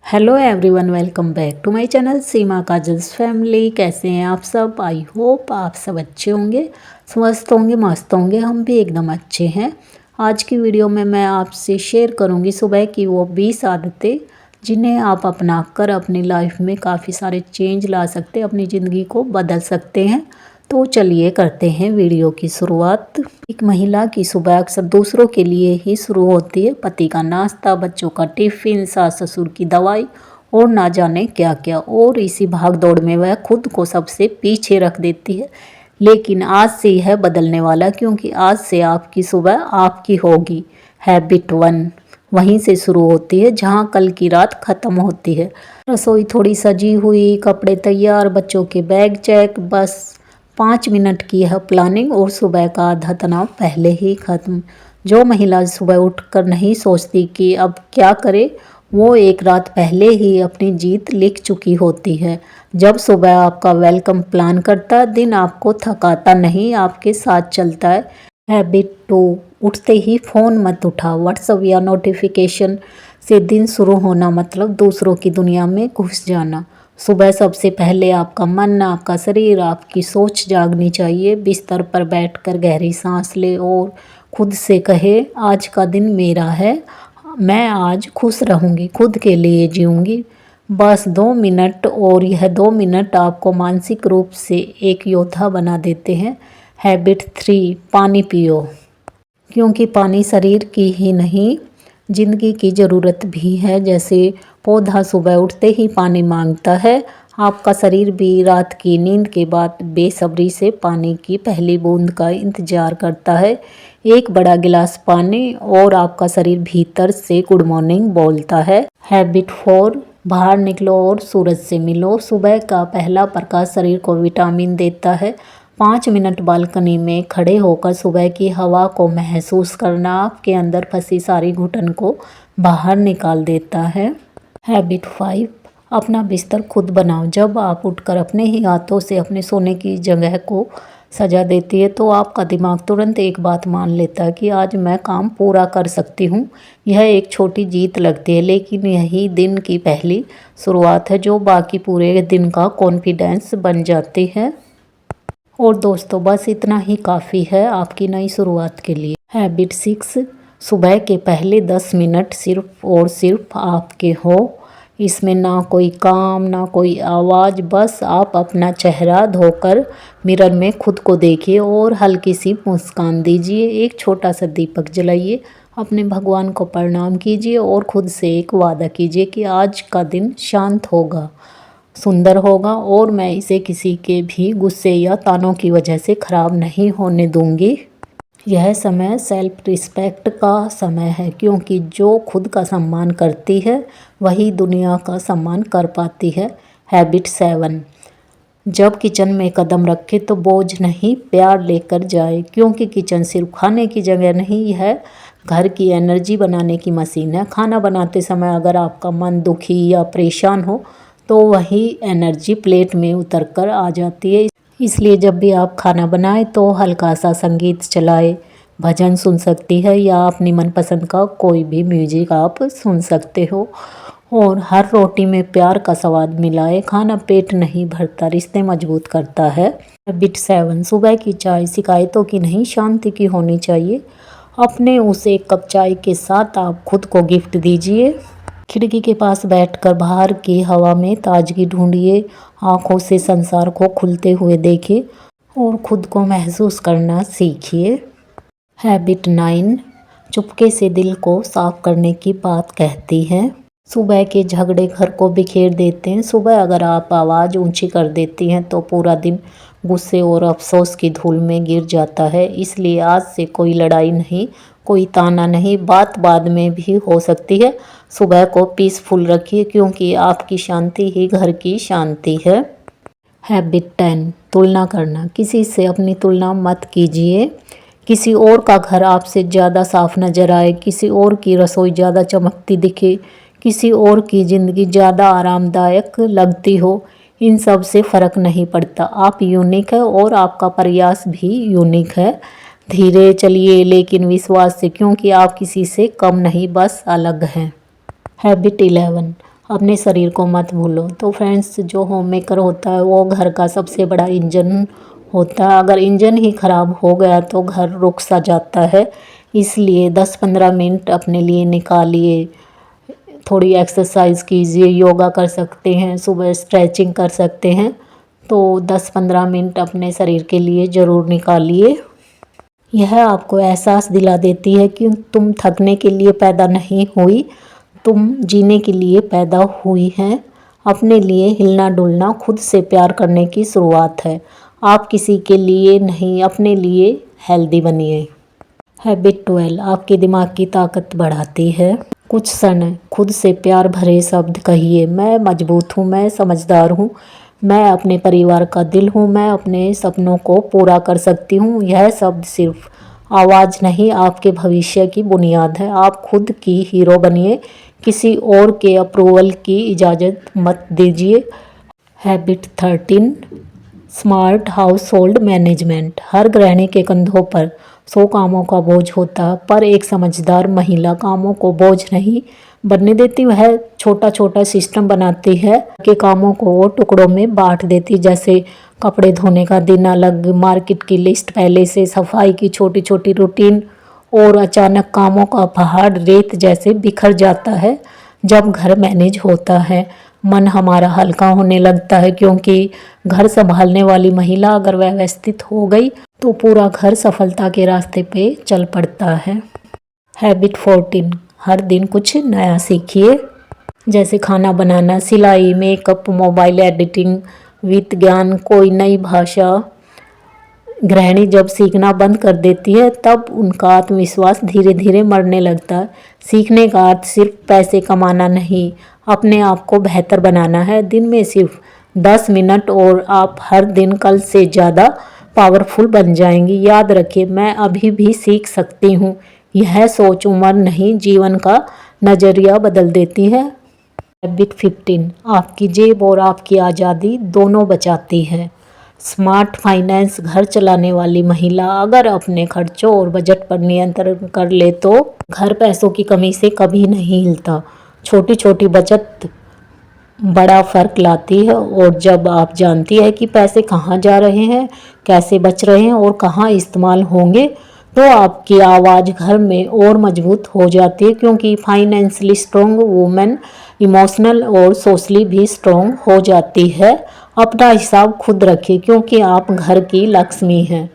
Hello everyone, welcome back to my channel Seema Kajal's family. कैसे हैं आप सब? आई होप आप सब अच्छे होंगे, स्वस्थ होंगे, मस्त होंगे। हम भी एकदम अच्छे हैं। आज की वीडियो में मैं आपसे शेयर करूंगी सुबह की वो 20 आदतें जिन्हें आप अपना कर अपनी लाइफ में काफ़ी सारे चेंज ला सकते हैं, अपनी ज़िंदगी को बदल सकते हैं। तो चलिए करते हैं वीडियो की शुरुआत। एक महिला की सुबह अक्सर दूसरों के लिए ही शुरू होती है। पति का नाश्ता, बच्चों का टिफिन, सास ससुर की दवाई और ना जाने क्या क्या। और इसी भाग दौड़ में वह खुद को सबसे पीछे रख देती है। लेकिन आज से यह बदलने वाला, क्योंकि आज से आपकी सुबह आपकी होगी। हैबिट 1 वहीं से शुरू होती है जहां कल की रात खत्म होती है। रसोई थोड़ी सजी हुई, कपड़े तैयार, बच्चों के बैग चेक, बस 5 मिनट की यह प्लानिंग और सुबह का आधा तनाव पहले ही खत्म। जो महिला सुबह उठकर नहीं सोचती कि अब क्या करे, वो एक रात पहले ही अपनी जीत लिख चुकी होती है। जब सुबह आपका वेलकम प्लान करता, दिन आपको थकाता नहीं, आपके साथ चलता है। हैबिट 2 उठते ही फ़ोन मत उठा। व्हाट्सएप या नोटिफिकेशन से दिन शुरू होना मतलब दूसरों की दुनिया में घुस जाना। सुबह सबसे पहले आपका मन, आपका शरीर, आपकी सोच जागनी चाहिए। बिस्तर पर बैठकर गहरी सांस ले और खुद से कहे, आज का दिन मेरा है, मैं आज खुश रहूँगी, खुद के लिए जीऊँगी। बस 2 मिनट, और यह 2 मिनट आपको मानसिक रूप से एक योद्धा बना देते हैं। हैबिट 3 पानी पियो, क्योंकि पानी शरीर की ही नहीं जिंदगी की ज़रूरत भी है। जैसे पौधा सुबह उठते ही पानी मांगता है, आपका शरीर भी रात की नींद के बाद बेसब्री से पानी की पहली बूंद का इंतजार करता है। एक बड़ा गिलास पानी और आपका शरीर भीतर से गुड मॉर्निंग बोलता है। हैबिट 4 बाहर निकलो और सूरज से मिलो। सुबह का पहला प्रकाश शरीर को विटामिन देता है। 5 मिनट बालकनी में खड़े होकर सुबह की हवा को महसूस करना आपके अंदर फंसी सारी घुटन को बाहर निकाल देता है। हैबिट 5 अपना बिस्तर खुद बनाओ। जब आप उठकर अपने ही हाथों से अपने सोने की जगह को सजा देती है तो आपका दिमाग तुरंत एक बात मान लेता है कि आज मैं काम पूरा कर सकती हूँ। यह एक छोटी जीत लगती है, लेकिन यही दिन की पहली शुरुआत है जो बाकी पूरे दिन का कॉन्फिडेंस बन जाती है। और दोस्तों, बस इतना ही काफ़ी है आपकी नई शुरुआत के लिए। हैबिट 6 सुबह के पहले 10 मिनट सिर्फ और सिर्फ आपके हो। इसमें ना कोई काम, ना कोई आवाज़, बस आप अपना चेहरा धोकर मिरर में खुद को देखिए और हल्की सी मुस्कान दीजिए। एक छोटा सा दीपक जलाइए, अपने भगवान को प्रणाम कीजिए और खुद से एक वादा कीजिए कि आज का दिन शांत होगा, सुंदर होगा और मैं इसे किसी के भी गुस्से या तानों की वजह से ख़राब नहीं होने दूंगी। यह समय सेल्फ रिस्पेक्ट का समय है, क्योंकि जो खुद का सम्मान करती है वही दुनिया का सम्मान कर पाती है। हैबिट 7 जब किचन में कदम रखे तो बोझ नहीं, प्यार लेकर जाए, क्योंकि किचन सिर्फ खाने की जगह नहीं, यह घर की एनर्जी बनाने की मशीन है। खाना बनाते समय अगर आपका मन दुखी या परेशान हो तो वही एनर्जी प्लेट में उतर कर आ जाती है। इसलिए जब भी आप खाना बनाएं तो हल्का सा संगीत चलाएं, भजन सुन सकती है या अपनी मनपसंद का कोई भी म्यूजिक आप सुन सकते हो। और हर रोटी में प्यार का स्वाद मिलाए। खाना पेट नहीं भरता, रिश्ते मजबूत करता है। हैबिट 7 सुबह की चाय शिकायतों की नहीं, शांति की होनी चाहिए। अपने उस एक कप चाय के साथ आप खुद को गिफ्ट दीजिए। खिड़की के पास बैठकर बाहर की हवा में ताजगी ढूंढिए। आंखों से संसार को खुलते हुए देखिए और खुद को महसूस करना सीखिए। हैबिट 9 चुपके से दिल को साफ करने की बात कहती है। सुबह के झगड़े घर को बिखेर देते हैं। सुबह अगर आप आवाज़ ऊंची कर देती हैं तो पूरा दिन गुस्से और अफसोस की धूल में गिर जाता है। इसलिए आज से कोई लड़ाई नहीं, कोई ताना नहीं, बात बाद में भी हो सकती है। सुबह को पीसफुल रखिए, क्योंकि आपकी शांति ही घर की शांति है। हैबिट 10 तुलना करना। किसी से अपनी तुलना मत कीजिए। किसी और का घर आपसे ज़्यादा साफ नजर आए, किसी और की रसोई ज़्यादा चमकती दिखे, किसी और की ज़िंदगी ज़्यादा आरामदायक लगती हो, इन सब से फ़र्क नहीं पड़ता। आप यूनिक है और आपका प्रयास भी यूनिक है। धीरे चलिए लेकिन विश्वास से, क्योंकि आप किसी से कम नहीं, बस अलग हैं। हैबिट 11 अपने शरीर को मत भूलो। तो फ्रेंड्स, जो होम मेकर होता है वो घर का सबसे बड़ा इंजन होता है। अगर इंजन ही ख़राब हो गया तो घर रुक सा जाता है। इसलिए 10-15 मिनट अपने लिए निकालिए, थोड़ी एक्सरसाइज कीजिए, योगा कर सकते हैं, सुबह स्ट्रेचिंग कर सकते हैं। तो 10-15 मिनट अपने शरीर के लिए ज़रूर निकालिए। यह आपको एहसास दिला देती है कि तुम थकने के लिए पैदा नहीं हुई, तुम जीने के लिए पैदा हुई हैं। अपने लिए हिलना डुलना खुद से प्यार करने की शुरुआत है। आप किसी के लिए नहीं, अपने लिए हेल्दी बनिए। हैबिट 12 आपके दिमाग की ताकत बढ़ाती है। कुछ क्षण खुद से प्यार भरे शब्द कहिए। मैं मजबूत हूँ, मैं समझदार हूँ, मैं अपने परिवार का दिल हूँ, मैं अपने सपनों को पूरा कर सकती हूँ। यह शब्द सिर्फ आवाज़ नहीं, आपके भविष्य की बुनियाद है। आप खुद की हीरो बनिए, किसी और के अप्रूवल की इजाज़त मत दीजिए। Habit 13 smart household management. हर गृहिणी के कंधों पर 100 कामों का बोझ होता है, पर एक समझदार महिला कामों को बोझ नहीं बनने देती। वह छोटा छोटा सिस्टम बनाती है कि कामों को वो टुकड़ों में बांट देती। जैसे कपड़े धोने का दिन अलग, मार्केट की लिस्ट पहले से, सफाई की छोटी छोटी रूटीन, और अचानक कामों का पहाड़ रेत जैसे बिखर जाता है। जब घर मैनेज होता है, मन हमारा हल्का होने लगता है, क्योंकि घर संभालने वाली महिला अगर व्यवस्थित हो गई तो पूरा घर सफलता के रास्ते पे चल पड़ता है। हैबिट 14 हर दिन कुछ नया सीखिए। जैसे खाना बनाना, सिलाई, मेकअप, मोबाइल एडिटिंग, वित्त ज्ञान, कोई नई भाषा। गृहिणी जब सीखना बंद कर देती है तब उनका आत्मविश्वास धीरे धीरे मरने लगता है। सीखने का अर्थ सिर्फ पैसे कमाना नहीं, अपने आप को बेहतर बनाना है। दिन में सिर्फ 10 मिनट और आप हर दिन कल से ज़्यादा पावरफुल बन जाएंगी। याद रखिए, मैं अभी भी सीख सकती हूँ। यह सोच उम्र नहीं, जीवन का नज़रिया बदल देती है। हैबिट 15 आपकी जेब और आपकी आज़ादी दोनों बचाती है। Smart finance. घर चलाने वाली महिला अगर अपने खर्चों और बजट पर नियंत्रण कर ले तो घर पैसों की कमी से कभी नहीं हिलता। छोटी छोटी बचत बड़ा फर्क लाती है, और जब आप जानती है कि पैसे कहाँ जा रहे हैं, कैसे बच रहे हैं और कहाँ इस्तेमाल होंगे, तो आपकी आवाज़ घर में और मजबूत हो जाती है। क्योंकि फाइनेंशियली स्ट्रॉन्ग वुमेन इमोशनल और सोशली भी स्ट्रॉन्ग हो जाती है। अपना हिसाब खुद रखिए, क्योंकि आप घर की लक्ष्मी हैं।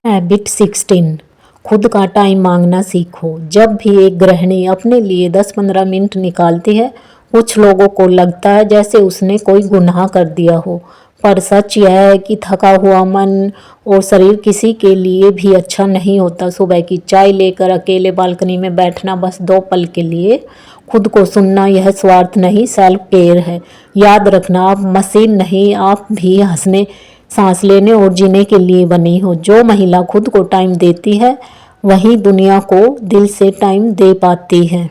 हैबिट 16 खुद का टाइम मांगना सीखो। जब भी एक गृहिणी अपने लिए 10-15 मिनट निकालती है, कुछ लोगों को लगता है जैसे उसने कोई गुनाह कर दिया हो, पर सच यह है कि थका हुआ मन और शरीर किसी के लिए भी अच्छा नहीं होता। सुबह की चाय लेकर अकेले बालकनी में बैठना बस 2 पल के लिए, खुद को सुनना, यह स्वार्थ नहीं, सेल्फ केयर है। याद रखना, आप मशीन नहीं, आप भी हंसने, सांस लेने और जीने के लिए बनी हो। जो महिला खुद को टाइम देती है वही दुनिया को दिल से टाइम दे पाती है।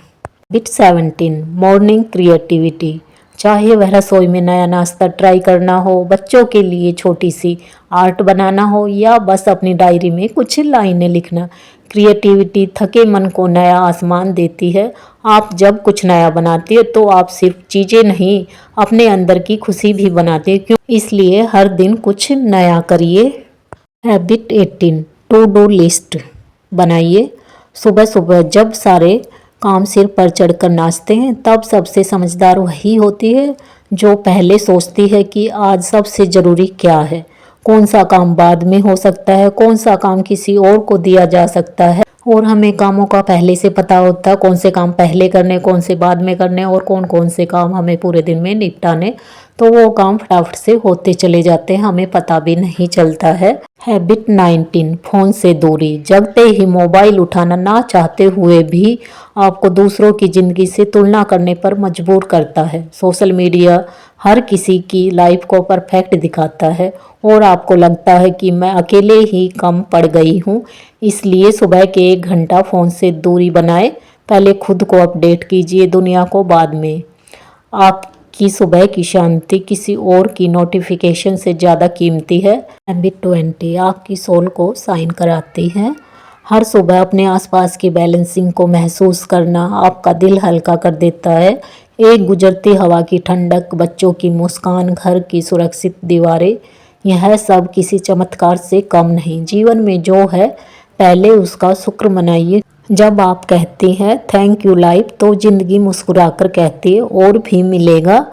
Habit 17 morning creativity. चाहे वह रसोई में नया नाश्ता ट्राई करना हो, बच्चों के लिए छोटी सी आर्ट बनाना हो, या बस अपनी डायरी में कुछ लाइनें लिखना, क्रिएटिविटी थके मन को नया आसमान देती है। आप जब कुछ नया बनाती है तो आप सिर्फ चीज़ें नहीं, अपने अंदर की खुशी भी बनाते हैं। क्यों? इसलिए हर दिन कुछ नया करिए। हैबिट 18 टू डू लिस्ट बनाइए। सुबह सुबह जब सारे काम सिर पर चढ़कर नाचते हैं, तब सबसे समझदार वही होती है जो पहले सोचती है कि आज सबसे ज़रूरी क्या है, कौन सा काम बाद में हो सकता है, कौन सा काम किसी और को दिया जा सकता है। और हमें कामों का पहले से पता होता है, कौन से काम पहले करने, कौन से बाद में करने, और कौन कौन से काम हमें पूरे दिन में निपटाने। तो वो काम फटाफट से होते चले जाते हैं, हमें पता भी नहीं चलता है। हैबिट 19 फ़ोन से दूरी। जगते ही मोबाइल उठाना ना चाहते हुए भी आपको दूसरों की ज़िंदगी से तुलना करने पर मजबूर करता है। सोशल मीडिया हर किसी की लाइफ को परफेक्ट दिखाता है, और आपको लगता है कि मैं अकेले ही कम पड़ गई हूँ। इसलिए सुबह के 1 घंटा फ़ोन से दूरी बनाए। पहले खुद को अपडेट कीजिए, दुनिया को बाद में। आपकी सुबह की शांति किसी और की नोटिफिकेशन से ज़्यादा कीमती है। हैबिट 20 आपकी सोल को साइन कराती है। हर सुबह अपने आसपास की बैलेंसिंग को महसूस करना आपका दिल हल्का कर देता है। एक गुजरती हवा की ठंडक, बच्चों की मुस्कान, घर की सुरक्षित दीवारें, यह सब किसी चमत्कार से कम नहीं। जीवन में जो है पहले उसका शुक्र मनाइए। जब आप कहती हैं थैंक यू लाइफ, तो ज़िंदगी मुस्कुराकर कहती है और भी मिलेगा।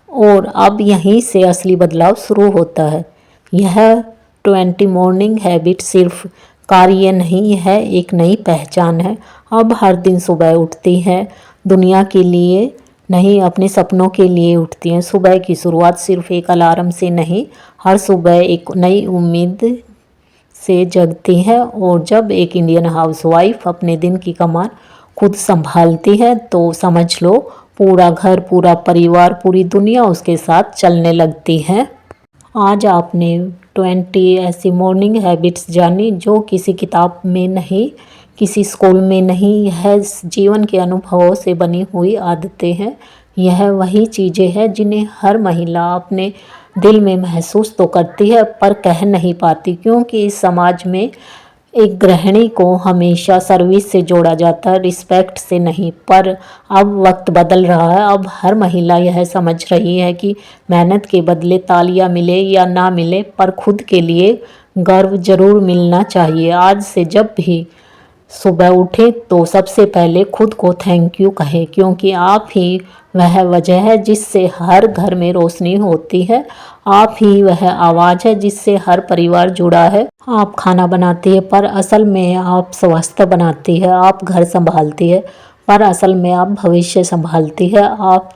और अब यहीं से असली बदलाव शुरू होता है। यह 20 मॉर्निंग हैबिट सिर्फ कार्य नहीं, यह एक नई पहचान है। अब हर दिन सुबह उठती हैं, दुनिया के लिए नहीं अपने सपनों के लिए उठती हैं। सुबह की शुरुआत सिर्फ एक अलार्म से नहीं, हर सुबह एक नई उम्मीद से जगती है। और जब एक इंडियन हाउसवाइफ अपने दिन की कमान खुद संभालती है तो समझ लो पूरा घर, पूरा परिवार, पूरी दुनिया उसके साथ चलने लगती है। आज आपने 20 ऐसी मॉर्निंग हैबिट्स जानी जो किसी किताब में नहीं, किसी स्कूल में नहीं, यह जीवन के अनुभवों से बनी हुई आदतें हैं। यह वही चीज़ें हैं जिन्हें हर महिला अपने दिल में महसूस तो करती है पर कह नहीं पाती, क्योंकि इस समाज में एक गृहिणी को हमेशा सर्विस से जोड़ा जाता है, रिस्पेक्ट से नहीं। पर अब वक्त बदल रहा है। अब हर महिला यह समझ रही है कि मेहनत के बदले तालियां मिले या ना मिले, पर खुद के लिए गर्व जरूर मिलना चाहिए। आज से जब भी सुबह उठे तो सबसे पहले खुद को थैंक यू कहें, क्योंकि आप ही वह वजह है जिससे हर घर में रोशनी होती है। आप ही वह आवाज़ है जिससे हर परिवार जुड़ा है। आप खाना बनाती है पर असल में आप स्वास्थ्य बनाती है। आप घर संभालती है पर असल में आप भविष्य संभालती है। आप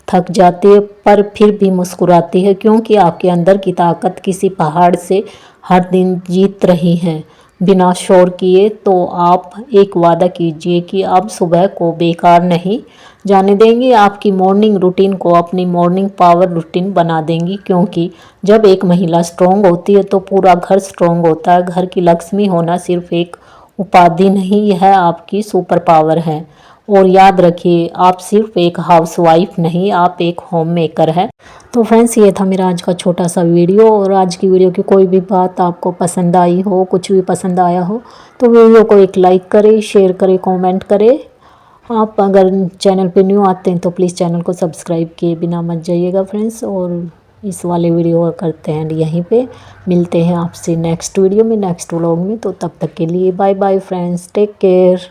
थक जाती है पर फिर भी मुस्कुराती है, क्योंकि आपके अंदर की ताकत किसी पहाड़ से हर दिन जीत रही है। बिना शोर किए तो आप एक वादा कीजिए कि अब सुबह को बेकार नहीं जाने देंगी। आपकी मॉर्निंग रूटीन को अपनी मॉर्निंग पावर रूटीन बना देंगी, क्योंकि जब एक महिला स्ट्रॉन्ग होती है तो पूरा घर स्ट्रॉन्ग होता है। घर की लक्ष्मी होना सिर्फ एक उपाधि नहीं, यह आपकी सुपर पावर है। और याद रखिए, आप सिर्फ एक हाउसवाइफ नहीं, आप एक होम मेकर है। तो फ्रेंड्स, ये था मेरा आज का छोटा सा वीडियो। और आज की वीडियो की कोई भी बात आपको पसंद आई हो, कुछ भी पसंद आया हो, तो वीडियो को एक लाइक करें, शेयर करें, कमेंट करें। आप अगर चैनल पे न्यू आते हैं तो प्लीज़ चैनल को सब्सक्राइब किए बिना मत जाइएगा फ्रेंड्स। और इस वाले वीडियो करते हैं यहीं पे। मिलते हैं आपसे नेक्स्ट वीडियो में, नेक्स्ट व्लॉग में। तो तब तक के लिए bye bye friends, take care.